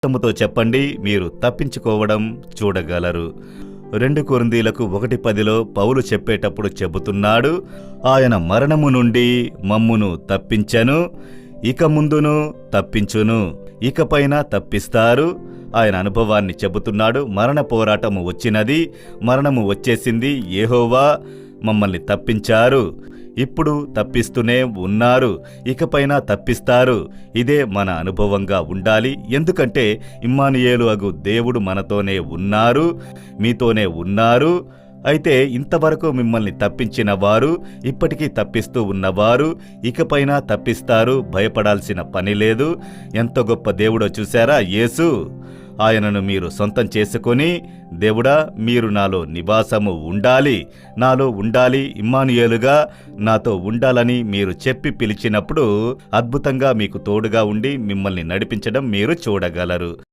తమ్ముతో చెప్పండి, మీరు తప్పించుకోవడం చూడగలరు. 2 కొరింథీయులకు 1:10లో పౌలు చెప్పేటప్పుడు చెబుతున్నాడు, ఆయన మరణము నుండి మమ్మును తప్పించెను, ఇక ముందును తప్పించును, ఇకపైన తప్పిస్తారు. ఆయన అనుభవాన్ని చెబుతున్నాడు. మరణ పోరాటము వచ్చినది, మరణము వచ్చేసింది, యెహోవా మమ్మల్ని తప్పించారు, ఇప్పుడు తప్పిస్తూనే ఉన్నారు, ఇకపైన తప్పిస్తారు. ఇదే మన అనుభవంగా ఉండాలి. ఎందుకంటే ఇమ్మానుయేలు అగు దేవుడు మనతోనే ఉన్నారు, మీతోనే ఉన్నారు. అయితే ఇంతవరకు మిమ్మల్ని తప్పించిన వారు ఇప్పటికీ తప్పిస్తూ ఉన్నవారు ఇకపైన తప్పిస్తారు. భయపడాల్సిన పని లేదు. ఎంత గొప్ప దేవుడో చూశారా యేసు. ఆయనను మీరు సొంతం చేసుకొని, దేవుడా మీరు నాలో నివాసము ఉండాలి, నాలో ఉండాలి, ఇమ్మానుయేలుగా నాతో ఉండాలని మీరు చెప్పి పిలిచినప్పుడు అద్భుతంగా మీకు తోడుగా ఉండి మిమ్మల్ని నడిపించడం మీరు చూడగలరు.